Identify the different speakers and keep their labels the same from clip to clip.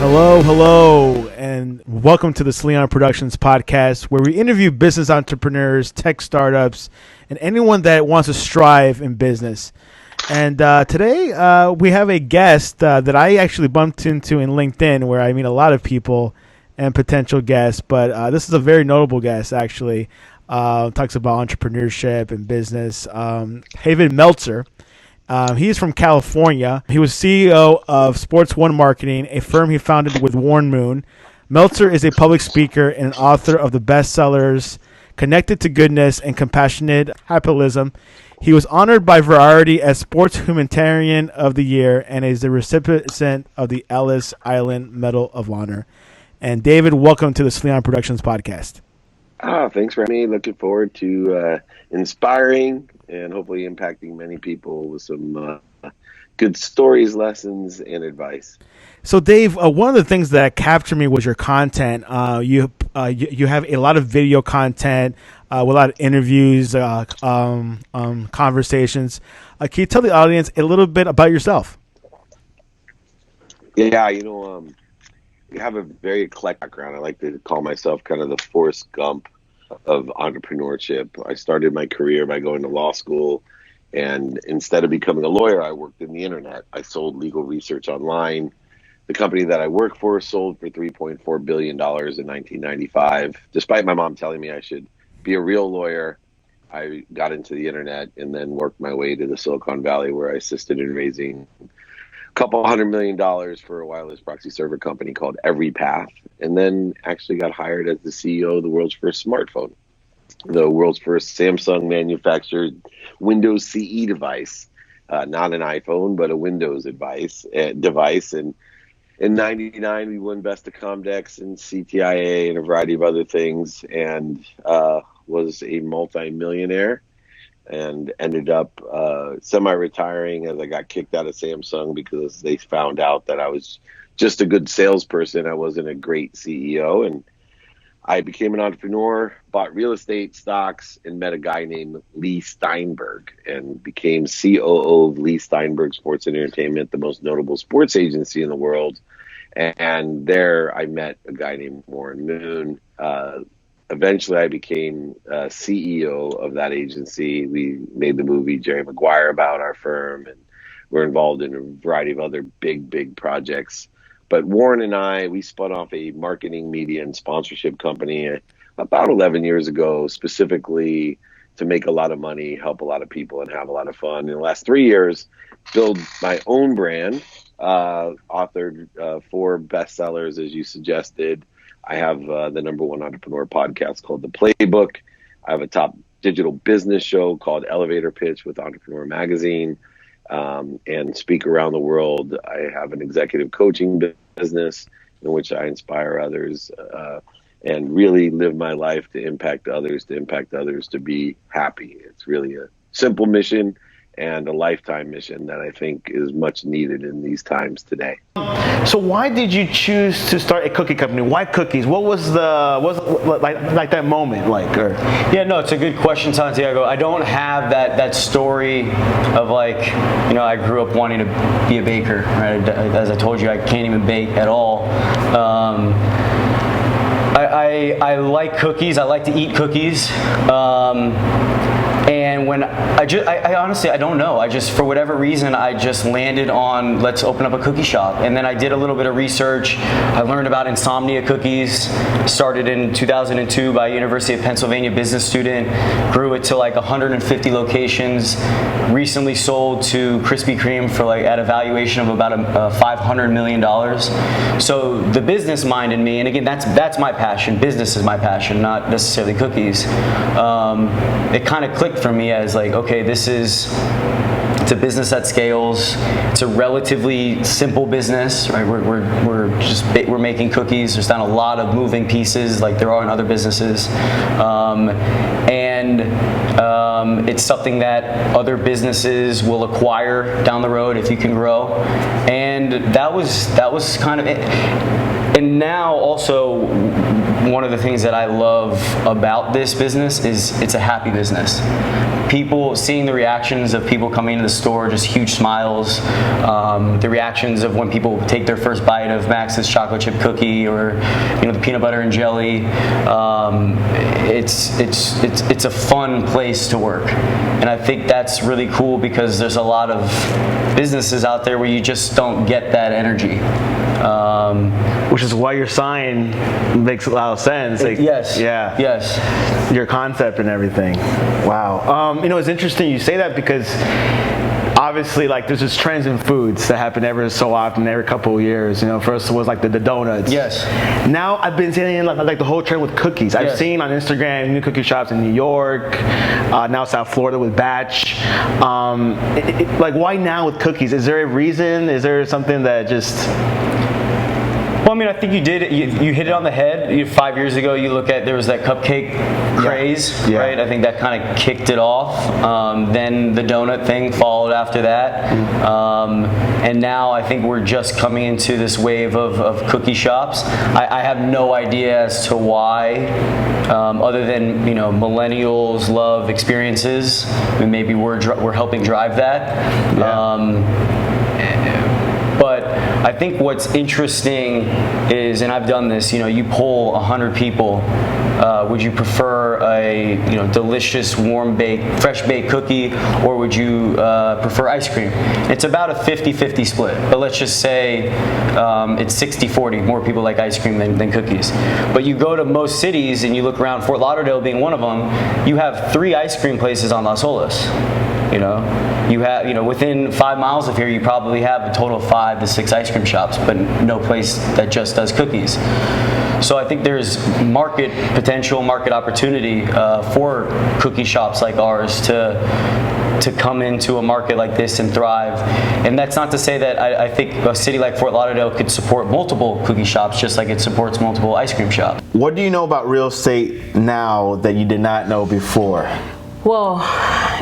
Speaker 1: Hello, and welcome to the Sleon Productions podcast, where we interview business entrepreneurs, tech startups, and anyone that wants to strive in business. And today we have a guest that I actually bumped into in LinkedIn, where I meet a lot of people and potential guests. But this is a very notable guest, actually. Talks about entrepreneurship and business. Meltzer. He is from California. He was CEO of Sports One Marketing, a firm he founded with Warren Moon. Meltzer is a public speaker and an author of the bestsellers Connected to Goodness and Compassionate Capitalism. He was honored by Variety as Sports Humanitarian of the Year and is the recipient of the Ellis Island Medal of Honor. And David, welcome to the Sleon Productions podcast.
Speaker 2: Thanks for having me. Looking forward to inspiring and hopefully impacting many people with some good stories, lessons, and advice.
Speaker 1: So, Dave, one of the things that captured me was your content. You have a lot of video content, with a lot of interviews, conversations. Can you tell the audience a little bit about yourself?
Speaker 2: Yeah, I have a very eclectic background. I like to call myself kind of the Forrest Gump of entrepreneurship. I started my career by going to law school, and instead of becoming a lawyer, I worked in the internet. I sold legal research online. The company that I work for sold for $3.4 billion in 1995. Despite my mom telling me I should be a real lawyer, I got into the internet and then worked my way to the Silicon Valley, where I assisted in raising couple $100 million for a wireless proxy server company called EveryPath, and then actually got hired as the CEO of the world's first smartphone, the world's first Samsung manufactured Windows CE device, not an iPhone, but a Windows device. And in '99, we won Best of Comdex and CTIA and a variety of other things, and was a multi-millionaire. And ended up semi-retiring as I got kicked out of Samsung because they found out that I was just a good salesperson. I wasn't a great CEO. And I became an entrepreneur, bought real estate stocks, and met a guy named Lee Steinberg and became COO of Lee Steinberg Sports and Entertainment, the most notable sports agency in the world. And there I met a guy named Warren Moon. Eventually, I became CEO of that agency. We made the movie Jerry Maguire about our firm, and we're involved in a variety of other big projects. But Warren and I, we spun off a marketing, media, and sponsorship company about 11 years ago, specifically to make a lot of money, help a lot of people, and have a lot of fun. In the last 3 years, build my own brand, authored 4 bestsellers, as you suggested. I have the number one entrepreneur podcast called The Playbook. I have a top digital business show called Elevator Pitch with Entrepreneur Magazine, and speak around the world. I have an executive coaching business in which I inspire others and really live my life to impact others to be happy. It's really a simple mission and a lifetime mission that I think is much needed in these times today.
Speaker 1: So why did you choose to start a cookie company? Why cookies? What was like that moment like? Or?
Speaker 3: Yeah, no, it's a good question, Santiago. I don't have that story of I grew up wanting to be a baker. Right? As I told you, I can't even bake at all. I like cookies. I like to eat cookies. And when I honestly, I don't know. For whatever reason, I just landed on, let's open up a cookie shop. And then I did a little bit of research. I learned about insomnia cookies. Started in 2002 by University of Pennsylvania business student. Grew it to 150 locations. Recently sold to Krispy Kreme for at a valuation of about $500 million. So the business mind in me, and again, that's my passion. Business is my passion, not necessarily cookies. It kind of clicked for me as okay, it's a business that scales. It's a relatively simple business, right? We're making cookies. There's not a lot of moving pieces like there are in other businesses, and it's something that other businesses will acquire down the road if you can grow. And that was kind of it. And now also one of the things that I love about this business is it's a happy business. People, seeing the reactions of people coming into the store, just huge smiles. The reactions of when people take their first bite of Max's chocolate chip cookie, or the peanut butter and jelly. It's a fun place to work, and I think that's really cool because there's a lot of businesses out there where you just don't get that energy.
Speaker 4: Which is why your sign makes a lot of sense. Like,
Speaker 3: yes.
Speaker 4: Yeah.
Speaker 3: Yes.
Speaker 4: Your concept and everything. Wow. It's interesting you say that because obviously, like, there's just trends in foods that happen every so often, every couple of years. First was like the donuts.
Speaker 3: Yes.
Speaker 4: Now I've been seeing like the whole trend with cookies. I've seen on Instagram new cookie shops in New York, now South Florida with Batch. Like, why now with cookies? Is there a reason? Is there something that just...
Speaker 3: Well, I mean, I think you did. You hit it on the head. 5 years ago, there was that cupcake craze, right? I think that kind of kicked it off. Then the donut thing followed after that, and now I think we're just coming into this wave of cookie shops. I have no idea as to why, other than millennials love experiences, and maybe we're helping drive that. But I think what's interesting is, and I've done this, you poll 100 people, would you prefer a delicious fresh baked cookie, or would you prefer ice cream? It's about a 50-50 split, but let's just say it's 60-40, more people like ice cream than cookies. But you go to most cities and you look around, Fort Lauderdale being one of them, you have 3 ice cream places on Las Olas. You have, within 5 miles of here, you probably have a total of 5 to 6 ice cream shops, but no place that just does cookies. So I think there's market potential, market opportunity for cookie shops like ours to come into a market like this and thrive. And that's not to say that I think a city like Fort Lauderdale could support multiple cookie shops just like it supports multiple ice cream shops.
Speaker 4: What do you know about real estate now that you did not know before?
Speaker 5: Well,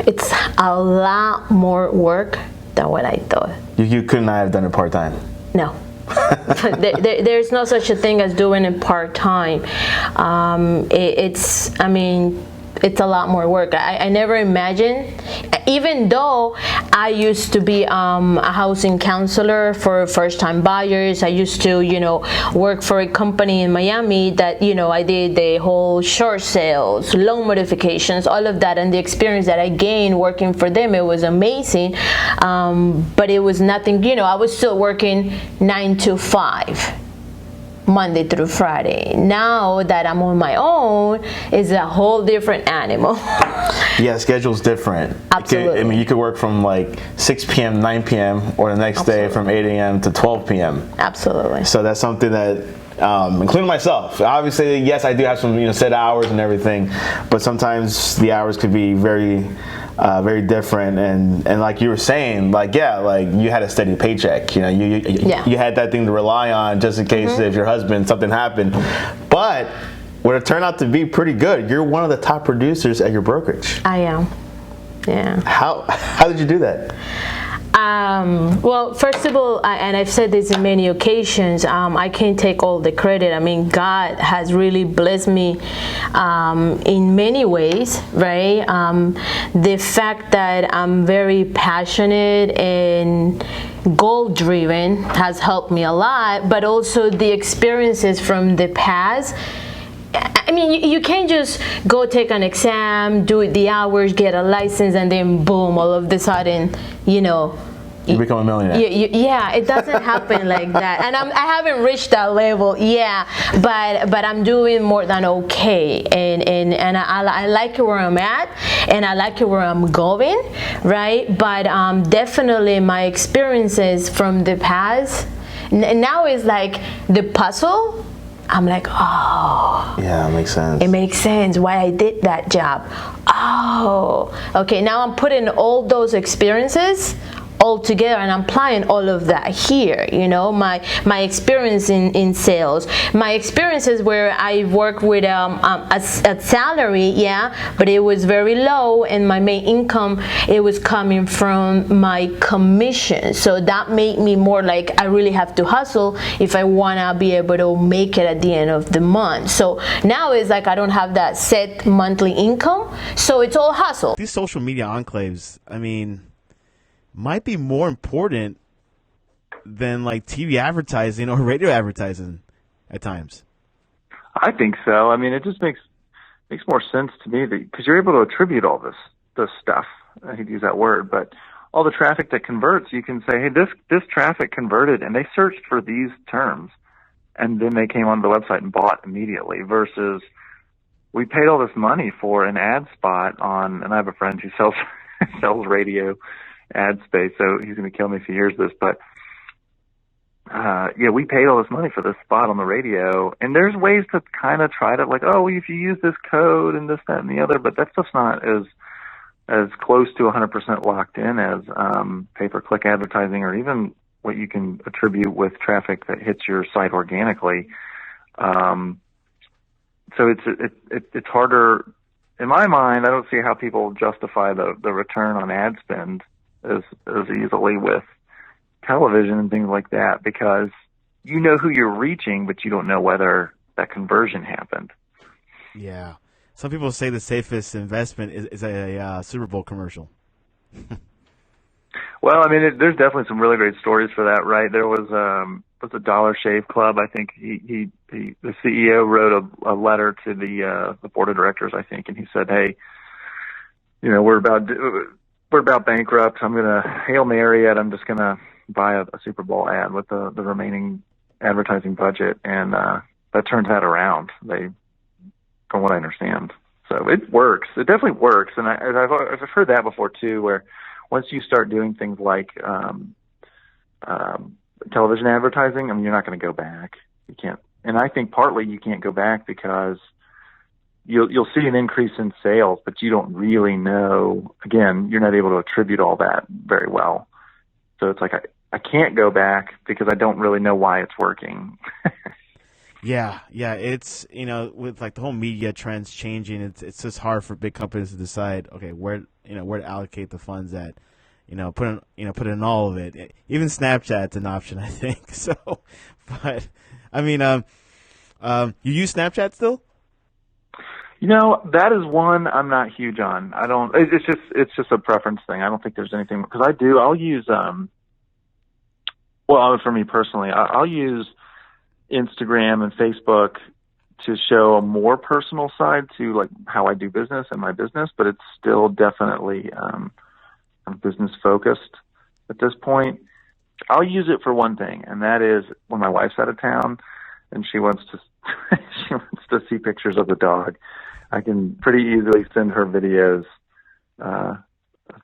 Speaker 5: it's a lot more work than what I thought.
Speaker 4: You could not have done it part-time?
Speaker 5: No. There's no such a thing as doing it part-time. It's a lot more work. I never imagined, even though I used to be a housing counselor for first-time buyers. I used to, work for a company in Miami that, I did the whole short sales, loan modifications, all of that, and the experience that I gained working for them, it was amazing. But it was nothing, I was still working 9 to 5. Monday through Friday. Now that I'm on my own, it's a whole different animal.
Speaker 4: Yeah, schedule's different.
Speaker 5: Absolutely.
Speaker 4: You could work from like 6 p.m., 9 p.m., or the next day from 8 a.m. to 12 p.m.
Speaker 5: Absolutely.
Speaker 4: So that's something that, including myself, obviously, yes, I do have some set hours and everything, but sometimes the hours could be very different, and like you were saying, like you had a steady paycheck. You had that thing to rely on just in case if your husband something happened. But what it turned out to be pretty good. You're one of the top producers at your brokerage.
Speaker 5: I am. Yeah.
Speaker 4: How did you do that?
Speaker 5: Well, first of all, and I've said this in many occasions, I can't take all the credit. I mean, God has really blessed me in many ways, right? The fact that I'm very passionate and goal-driven has helped me a lot, but also the experiences from the past. I mean, you can't just go take an exam, do the hours, get a license, and then boom, all of a sudden,
Speaker 4: you become a millionaire.
Speaker 5: Yeah, it doesn't happen like that. And I haven't reached that level, but I'm doing more than okay. And I like where I'm at, and I like where I'm going, right? But definitely my experiences from the past, now is like the puzzle. I'm like, oh.
Speaker 4: Yeah, it makes sense.
Speaker 5: It makes sense why I did that job. Oh, okay, now I'm putting all those experiences all together and applying all of that here. My experience in sales, my experiences where I worked with a salary, but it was very low, and my main income, it was coming from my commission. So that made me more like I really have to hustle if I want to be able to make it at the end of the month. So now it's like I don't have that set monthly income, so it's all hustle.
Speaker 1: These social media enclaves, I mean, might be more important than like TV advertising or radio advertising at times.
Speaker 6: I think so. I mean, it just makes more sense to me because you're able to attribute all this stuff. I hate to use that word, but all the traffic that converts, you can say, hey, this traffic converted, and they searched for these terms, and then they came onto the website and bought immediately, versus we paid all this money for an ad spot on, and I have a friend who sells radio ad space, so he's going to kill me if he hears this, but we paid all this money for this spot on the radio, and there's ways to kind of try to, like, oh, if you use this code and this, that, and the other, but that stuff's not as close to 100% locked in as pay-per-click advertising, or even what you can attribute with traffic that hits your site organically. So it's harder. In my mind, I don't see how people justify the return on ad spend as easily with television and things like that, because you know who you're reaching, but you don't know whether that conversion happened.
Speaker 1: Yeah. Some people say the safest investment is a Super Bowl commercial.
Speaker 6: Well, I mean, there's definitely some really great stories for that, right? There was a Dollar Shave Club. I think the CEO wrote a letter to the board of directors, I think, and he said, hey, we're about bankrupt. I'm going to Hail Mary it. I'm just going to buy a Super Bowl ad with the remaining advertising budget, and that turns that around. From what I understand, so it works. It definitely works, and I've heard that before too, where once you start doing things like television advertising, I mean, you're not going to go back. You can't, and I think partly you can't go back because you'll see an increase in sales, but you don't really know. Again, you're not able to attribute all that very well. So it's like I can't go back because I don't really know why it's working.
Speaker 1: Yeah, it's with like the whole media trends changing, it's just hard for big companies to decide, okay, where to allocate the funds at, put in all of it. Even Snapchat's an option, I think. So, but I mean, you use Snapchat still?
Speaker 6: That is one I'm not huge on. I don't. It's just a preference thing. I don't think there's anything, because I'll use for me personally, I'll use Instagram and Facebook to show a more personal side to like how I do business and my business, but it's still definitely business focused at this point. I'll use it for one thing, and that is when my wife's out of town and she wants to see pictures of the dog. I can pretty easily send her videos of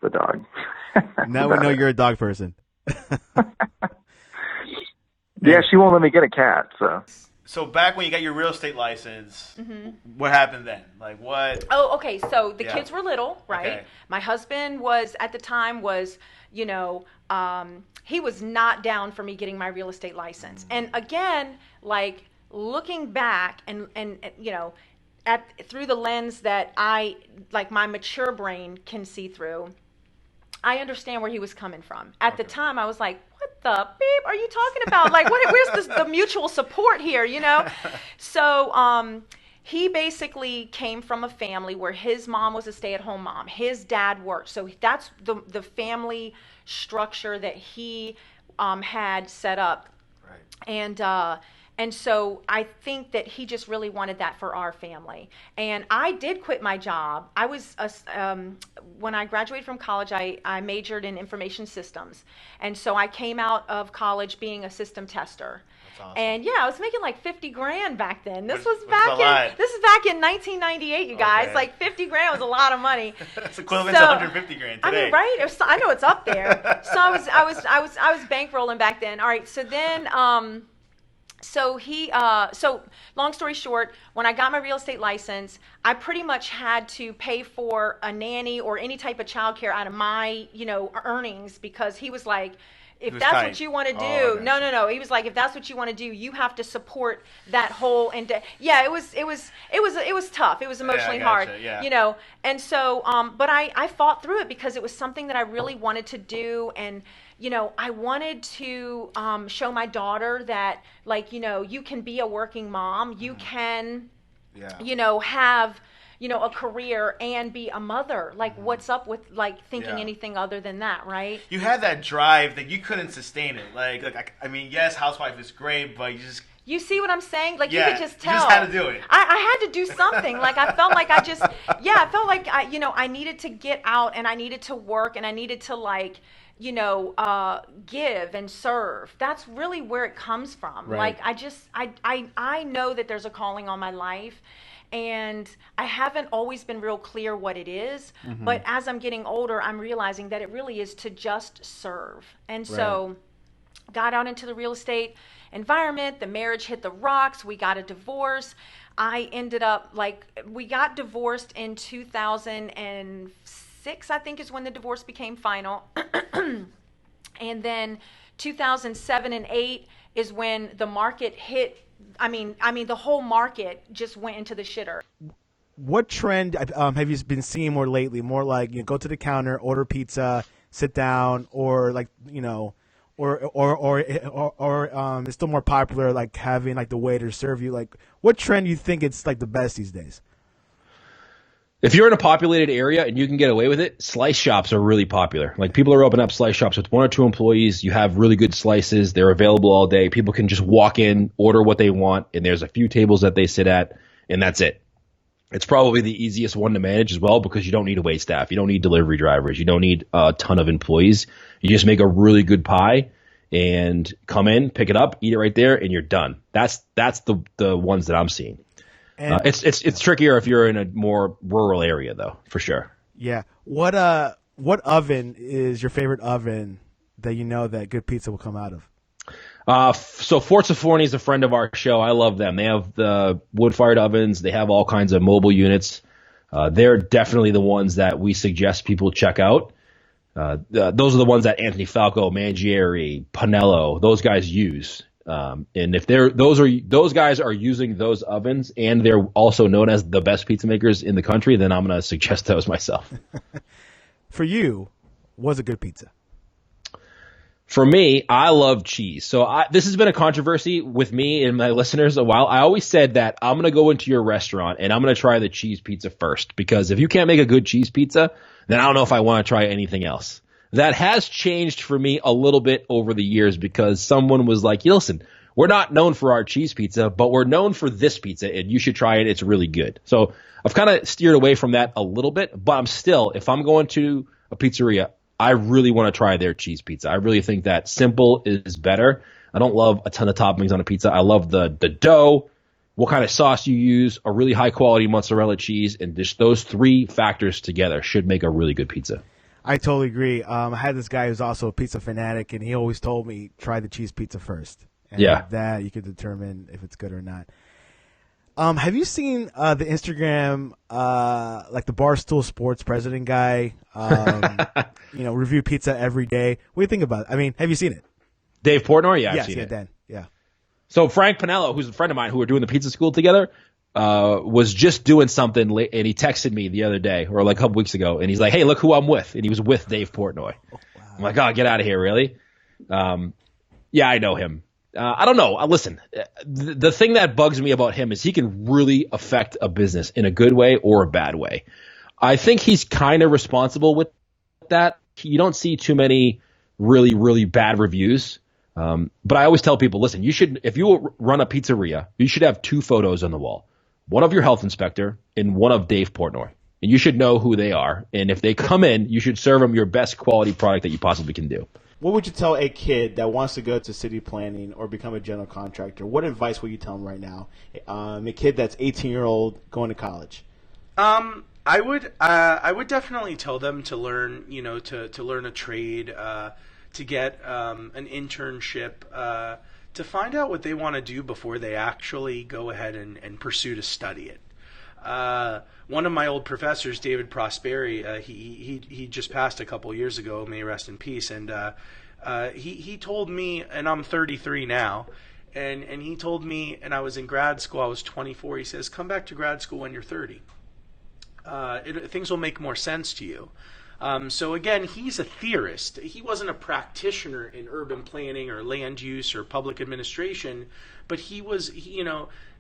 Speaker 6: the dog.
Speaker 1: Now we know you're a dog person.
Speaker 6: Yeah, she won't let me get a cat.
Speaker 1: So back when you got your real estate license, what happened then? Like what?
Speaker 7: Oh, okay. So the kids were little, right?
Speaker 1: Okay.
Speaker 7: My husband at the time was, he was not down for me getting my real estate license. And again, like looking back and through the lens that I, like my mature brain can see through, I understand where he was coming from. At the time, I was like, what the beep are you talking about? Like, where's the mutual support here, So he basically came from a family where his mom was a stay-at-home mom. His dad worked. So that's the family structure that he had set up. Right. And so I think that he just really wanted that for our family. And I did quit my job. I was, when I graduated from college, I majored in information systems. And so I came out of college being a system tester. That's awesome. And I was making like $50,000 back then. This was back in 1998, you guys. Okay. Like $50,000 was a lot of money.
Speaker 1: That's equivalent to $150,000 today.
Speaker 7: I mean, right? I know it's up there. So I was bankrolling back then. All right. So then, So so long story short, when I got my real estate license, I pretty much had to pay for a nanny or any type of childcare out of my, earnings, because he was like, if that's
Speaker 1: tight.
Speaker 7: what you want to do,
Speaker 1: Oh, I gotcha.
Speaker 7: no. He was like, if that's what you want to do, you have to support that whole. And yeah, it was tough. It was emotionally hard,
Speaker 1: yeah.
Speaker 7: And so, but I fought through it because it was something that I really wanted to do, and I wanted to show my daughter that, like, you can be a working mom, you can, have a career and be a mother. Like, what's up with like thinking anything other than that, right?
Speaker 1: You had that drive that you couldn't sustain it. I mean, yes, housewife is great, but
Speaker 7: You see what I'm saying? Like, you
Speaker 1: Yeah,
Speaker 7: could just tell.
Speaker 1: you just had to do it.
Speaker 7: I had to do something. Like, I felt like I felt like I needed to get out, and I needed to work, and I needed to, like, give and serve. That's really where it comes from.
Speaker 1: Right.
Speaker 7: Like, I know that there's a calling on my life, and I haven't always been real clear what it is, but as I'm getting older, I'm realizing that it really is to just serve. And so got out into the real estate environment, the marriage hit the rocks, we got a divorce. I ended up, we got divorced in 2006, I think, is when the divorce became final. And then 2007 and 8 is when the market hit. I mean, the whole market just went into the shitter.
Speaker 1: What trend have you been seeing more lately? More like you go to the counter, order pizza, sit down, or like or it's still more popular like having like the waiter serve you. Like, what trend do you think it's like the best these days?
Speaker 8: If you're in a populated area and you can get away with it, slice shops are really popular. Like, people are opening up slice shops with 1 or 2 employees. You have really good slices. They're available all day. People can just walk in, order what they want, and there's a few tables that they sit at, and that's it. It's probably the easiest one to manage as well, because you don't need a wait staff. You don't need delivery drivers. You don't need a ton of employees. You just make a really good pie and come in, pick it up, eat it right there, and you're done. That's the ones that I'm seeing.
Speaker 1: And
Speaker 8: It's trickier if you're in a more rural area, though, for sure.
Speaker 1: yeah, what oven is your favorite oven that you know that good pizza will come out of?
Speaker 8: So Forza Forni is a friend of our show. I love them. They have the wood-fired ovens. They have all kinds of mobile units. They're definitely the ones that we suggest people check out. Those are the ones that Anthony Falco, Mangieri, Pinello, those guys use. And if those guys are using those ovens and they're also known as the best pizza makers in the country, then I'm going to suggest those myself.
Speaker 1: For you, what's a good pizza?
Speaker 8: For me, I love cheese. So this has been a controversy with me and my listeners a while. I always said that I'm going to go into your restaurant and I'm going to try the cheese pizza first, because if you can't make a good cheese pizza, then I don't know if I want to try anything else. That has changed for me a little bit over the years, because someone was like, listen, we're not known for our cheese pizza, but we're known for this pizza, and you should try it. It's really good. So I've kind of steered away from that a little bit, but I'm still, if I'm going to a pizzeria, I really want to try their cheese pizza. I really think that simple is better. I don't love a ton of toppings on a pizza. I love the dough, what kind of sauce you use, a really high-quality mozzarella cheese, and just those 3 factors together should make a really good pizza.
Speaker 1: I totally agree. I had this guy who's also a pizza fanatic, and he always told me, try the cheese pizza first. And
Speaker 8: Yeah.
Speaker 1: that you can determine if it's good or not. Have you seen the Instagram, like the Barstool Sports president guy, review pizza every day? What do you think about it? I mean, have you seen it?
Speaker 8: Dave Portnoy? Yeah,
Speaker 1: Yes,
Speaker 8: I've seen
Speaker 1: yeah,
Speaker 8: it.
Speaker 1: Dan. Yeah.
Speaker 8: So Frank Pinello, who's a friend of mine who were doing the pizza school together, was just doing something, and he texted me the other day, or like a couple weeks ago, and he's like, hey, look who I'm with. And he was with Dave Portnoy. Oh, wow. I'm like, oh, get out of here, really? Yeah, I know him. I don't know. Listen, the thing that bugs me about him is he can really affect a business in a good way or a bad way. I think he's kind of responsible with that. You don't see too many really, really bad reviews. But I always tell people, listen, if you run a pizzeria, you should have 2 photos on the wall. One of your health inspector and one of Dave Portnoy. And you should know who they are. And if they come in, you should serve them your best quality product that you possibly can do.
Speaker 1: What would you tell a kid that wants to go to city planning or become a general contractor? What advice would you tell them right now? A kid that's 18-year-old going to college.
Speaker 9: I would definitely tell them to learn, to learn a trade, to get an internship, to find out what they want to do before they actually go ahead and pursue to study it. One of my old professors, David Prosperi, he just passed a couple years ago, may he rest in peace, and he told me, and I'm 33 now, and he told me, and I was in grad school, I was 24, he says, come back to grad school when you're 30. Things will make more sense to you. So again, he's a theorist. He wasn't a practitioner in urban planning or land use or public administration, but he was,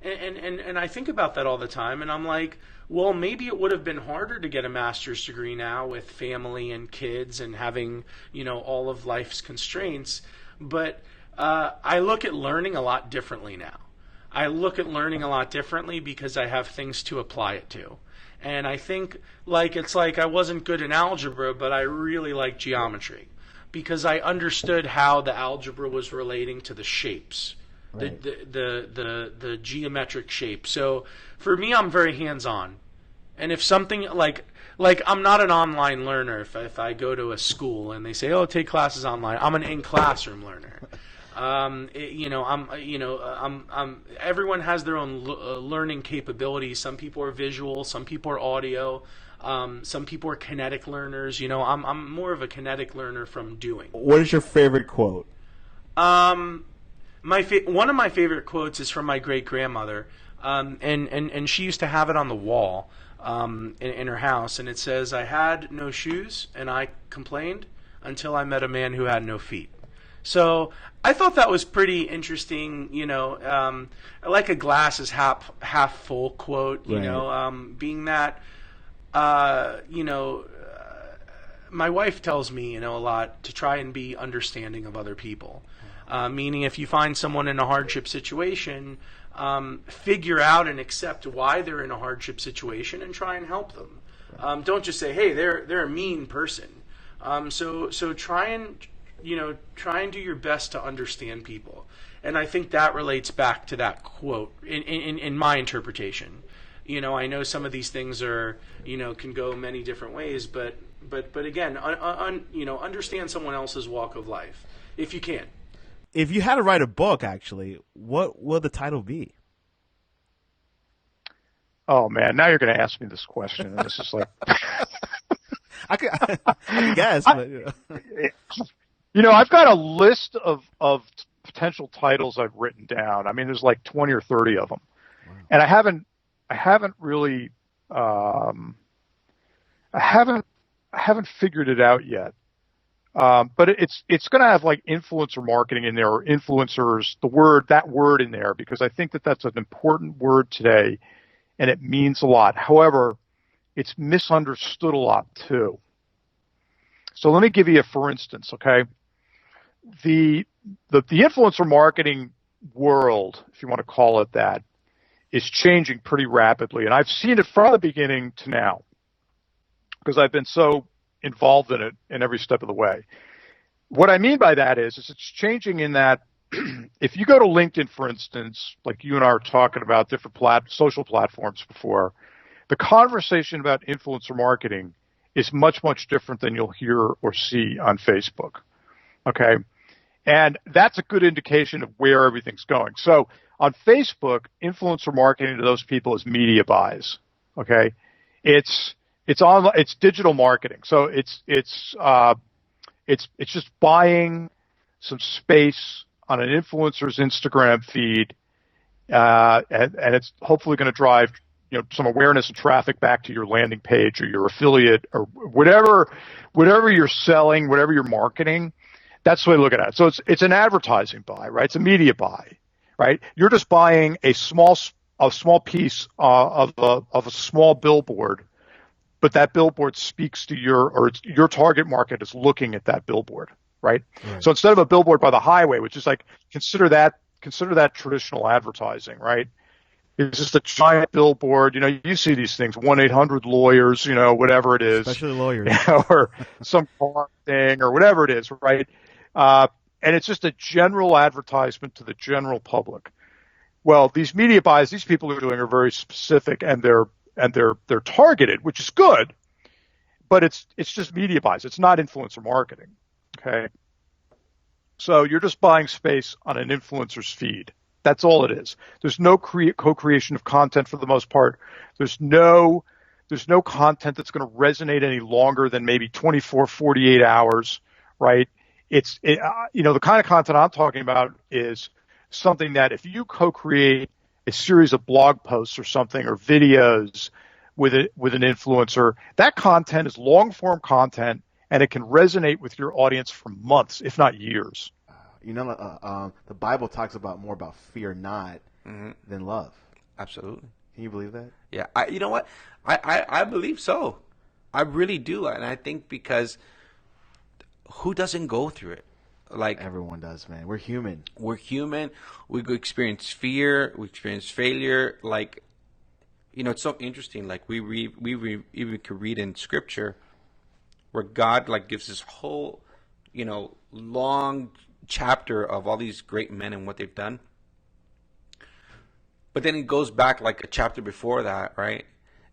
Speaker 9: and I think about that all the time, and I'm like, well, maybe it would have been harder to get a master's degree now with family and kids and having, all of life's constraints, but I look at learning a lot differently now. I look at learning a lot differently because I have things to apply it to. And I think it's like I wasn't good in algebra, but I really like geometry because I understood how the algebra was relating to the shapes, right. the geometric shape. So for me, I'm very hands-on. And if something like I'm not an online learner. If I go to a school and they say, "Oh, take classes online," I'm an in-classroom learner. Everyone has their own learning capabilities. Some people are visual, some people are audio, some people are kinetic learners. I'm more of a kinetic learner from doing.
Speaker 1: What is your favorite quote?
Speaker 9: One of my favorite quotes is from my great grandmother, and she used to have it on the wall in her house, and it says, "I had no shoes, and I complained until I met a man who had no feet." So I thought that was pretty interesting, like a glass is half full quote, being that, my wife tells me, a lot to try and be understanding of other people. Meaning if you find someone in a hardship situation, figure out and accept why they're in a hardship situation and try and help them. Don't just say, hey, they're a mean person. So try and do your best to understand people. And I think that relates back to that quote in my interpretation. I know some of these things are, can go many different ways, but again, understand someone else's walk of life, if you can.
Speaker 1: If you had to write a book, actually, what would the title be?
Speaker 10: Oh, man, now you're going to ask me this question. And this is like...
Speaker 1: I can guess, but...
Speaker 10: I've got a list of potential titles I've written down. I mean, there's like 20 or 30 of them. Wow. And I haven't really, I haven't figured it out yet. But it's going to have like influencer marketing in there, or influencers, that word in there, because I think that's an important word today and it means a lot. However, it's misunderstood a lot too. So let me give you for instance, okay? The influencer marketing world, if you want to call it that, is changing pretty rapidly. And I've seen it from the beginning to now because I've been so involved in it in every step of the way. What I mean by that is it's changing in that if you go to LinkedIn, for instance, like you and I were talking about different social platforms before, the conversation about influencer marketing is much, much different than you'll hear or see on Facebook. Okay? And that's a good indication of where everything's going. So on Facebook, influencer marketing to those people is media buys. Okay? It's digital marketing. So it's just buying some space on an influencer's Instagram feed, and it's hopefully going to drive some awareness and traffic back to your landing page or your affiliate or whatever you're selling, whatever you're marketing. That's the way to look at it. So it's an advertising buy, right? It's a media buy, right? You're just buying a small piece of a small billboard, but that billboard speaks to your target market is looking at that billboard, right? So instead of a billboard by the highway, which is like consider that traditional advertising, right? It's just a giant billboard. You see these things, 1-800-lawyers, whatever it is.
Speaker 1: Especially lawyers.
Speaker 10: Or some car thing or whatever it is, right? And it's just a general advertisement to the general public. Well, these media buys, these people are doing are very specific and they're targeted, which is good, but it's just media buys. It's not influencer marketing. Okay. So you're just buying space on an influencer's feed. That's all it is. There's no co-creation of content for the most part. There's no content that's going to resonate any longer than maybe 24, 48 hours, right? The kind of content I'm talking about is something that if you co-create a series of blog posts or something or videos with an influencer, that content is long-form content and it can resonate with your audience for months, if not years.
Speaker 1: The Bible talks more about fear not than love.
Speaker 11: Absolutely.
Speaker 1: Can you believe that?
Speaker 11: Yeah. You know what? I believe so. I really do. And I think because who doesn't go through it? Like
Speaker 1: everyone does, man. We're human.
Speaker 11: We're human. We experience fear. We experience failure. Like, it's so interesting. Like we even could read in Scripture where God like gives this whole, long chapter of all these great men and what they've done. But then he goes back like a chapter before that, right?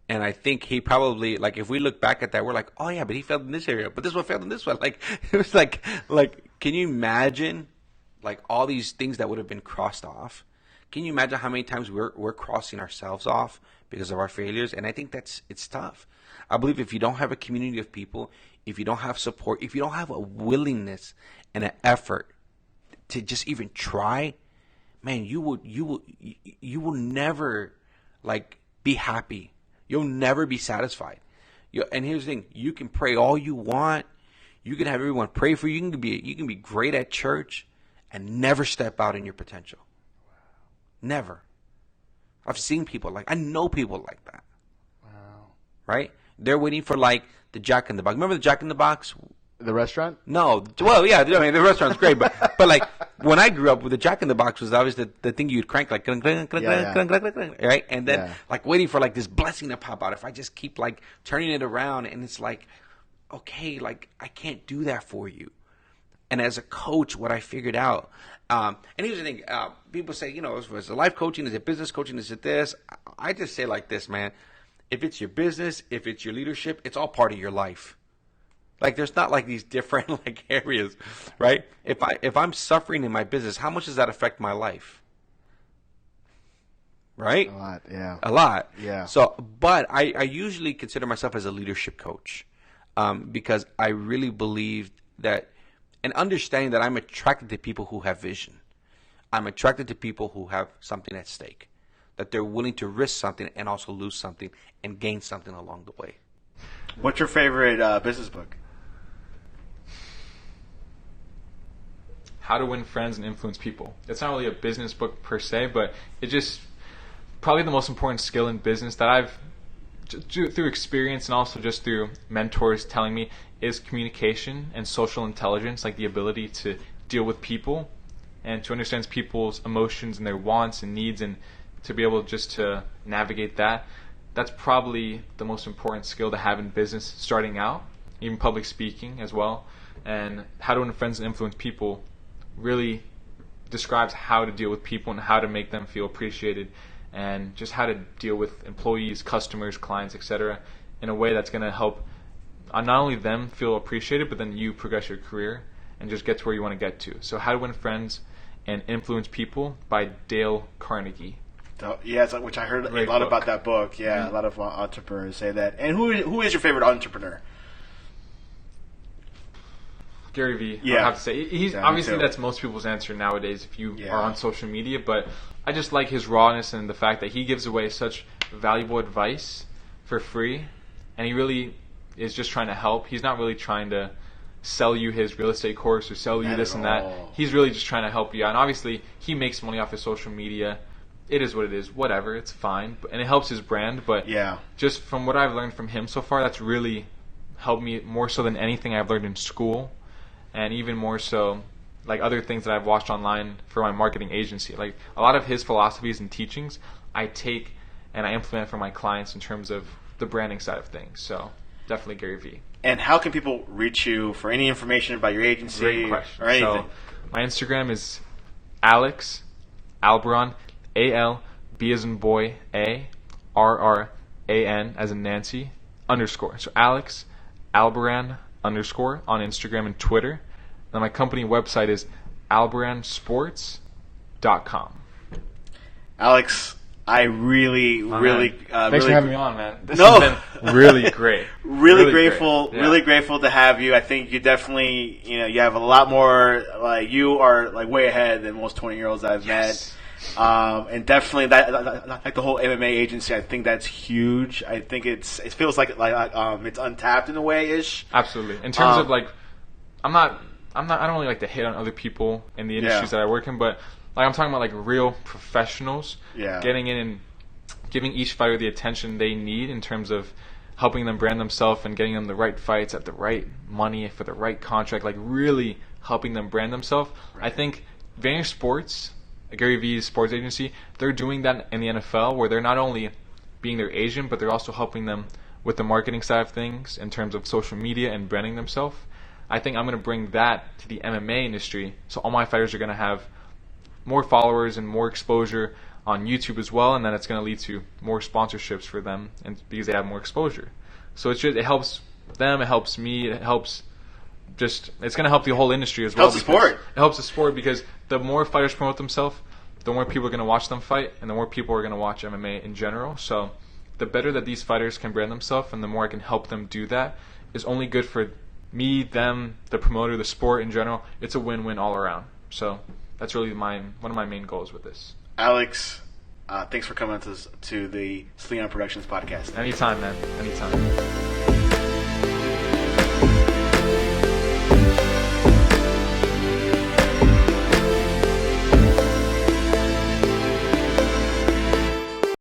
Speaker 11: And I think he probably, like, if we look back at that, we're like, oh yeah, but he failed in this area, but this one failed in this one. Like, it was like, can you imagine, like, all these things that would have been crossed off? Can you imagine how many times we're crossing ourselves off because of our failures? And I think it's tough. I believe if you don't have a community of people, if you don't have support, if you don't have a willingness and an effort to just even try, man, you will never, like, be happy. You'll never be satisfied. And here's the thing: you can pray all you want. You can have everyone pray for you. You can be great at church, and never step out in your potential. Never. I've seen people I know people like that.
Speaker 1: Wow.
Speaker 11: Right? They're waiting for like the Jack in the Box. Remember the Jack in the Box?
Speaker 1: The restaurant?
Speaker 11: No. Well, yeah. I mean, the restaurant's great, but like when I grew up, with the Jack in the Box was always the thing you'd crank like clink, clink, clink, clink, clink, clink, right? And then like waiting for like this blessing to pop out. If I just keep like turning it around, and it's like, okay, like I can't do that for you. And as a coach, what I figured out, and here's the thing: people say, is it life coaching? Is it business coaching? Is it this? I just say like this, man. If it's your business, if it's your leadership, it's all part of your life. Like there's not like these different like areas, right? If I'm suffering in my business, how much does that affect my life? Right?
Speaker 1: A lot, yeah.
Speaker 11: A lot.
Speaker 1: Yeah.
Speaker 11: So, but I usually consider myself as a leadership coach, because I really believe that, and understanding that I'm attracted to people who have vision. I'm attracted to people who have something at stake, that they're willing to risk something and also lose something and gain something along the way.
Speaker 1: What's your favorite business book?
Speaker 12: How to Win Friends and Influence People. It's not really a business book per se, but it's just probably the most important skill in business that I've, through experience and also just through mentors telling me, is communication and social intelligence, like the ability to deal with people and to understand people's emotions and their wants and needs, and to be able just to navigate that. That's probably the most important skill to have in business starting out, even public speaking as well. And How to Win Friends and Influence People really describes how to deal with people and how to make them feel appreciated, and just how to deal with employees, customers, clients, etc. in a way that's going to help not only them feel appreciated, but then you progress your career and just get to where you want to get to. So How to Win Friends and Influence People by Dale Carnegie.
Speaker 1: Yeah, which I heard a lot about that book. Yeah, a lot of entrepreneurs say that. And who is your favorite entrepreneur?
Speaker 12: Gary Vee,
Speaker 1: yeah.
Speaker 12: I have to say. He's obviously that's most people's answer nowadays if you are on social media, but I just like his rawness and the fact that he gives away such valuable advice for free, and he really is just trying to help. He's not really trying to sell you his real estate course or sell you this and that. He's really just trying to help you out. And obviously, he makes money off his social media. It is what it is. Whatever, it's fine. And it helps his brand, but just from what I've learned from him so far, that's really helped me more so than anything I've learned in school. And even more so, like other things that I've watched online for my marketing agency. Like a lot of his philosophies and teachings, I take and I implement for my clients in terms of the branding side of things. So definitely Gary Vee.
Speaker 1: And how can people reach you for any information about your agency?
Speaker 12: Great question.
Speaker 1: Or anything?
Speaker 12: So my Instagram is Alex Albarran, A-L-B as in boy, A-R-R-A-N as in Nancy, _. So Alex Albarran _ on Instagram and Twitter. Then my company website is albarransports.com.
Speaker 4: Alex, I really,
Speaker 12: thanks for having me on, man. This
Speaker 4: No.
Speaker 12: has been really great.
Speaker 4: really grateful,
Speaker 12: great. Yeah.
Speaker 4: really grateful to have you. I think you definitely, you have a lot more. Like you are like way ahead than most 20-year-olds I've met. And definitely that like the whole MMA agency. I think that's huge. I think it feels like it's untapped in a way ish.
Speaker 12: Absolutely. In terms of like, I don't really like to hit on other people in the industries that I work in, but like I'm talking about like real professionals getting in and giving each fighter the attention they need in terms of helping them brand themselves and getting them the right fights at the right money for the right contract, like really helping them brand themselves. Right. I think Vayner Sports, Gary Vee's sports agency, they're doing that in the NFL where they're not only being their agent, but they're also helping them with the marketing side of things in terms of social media and branding themselves. I think I'm going to bring that to the MMA industry, so all my fighters are going to have more followers and more exposure on YouTube as well, and then it's going to lead to more sponsorships for them, and because they have more exposure. So it helps them, it helps me, it's going to help the whole industry as well.
Speaker 4: It helps the sport
Speaker 12: because the more fighters promote themselves, the more people are going to watch them fight, and the more people are going to watch MMA in general. So the better that these fighters can brand themselves, and the more I can help them do that, is only good for me, them, the promoter, the sport in general. It's a win-win all around. So that's really one of my main goals with this.
Speaker 4: Alex, thanks for coming to the Sleon Productions podcast.
Speaker 12: Anytime, man. Anytime.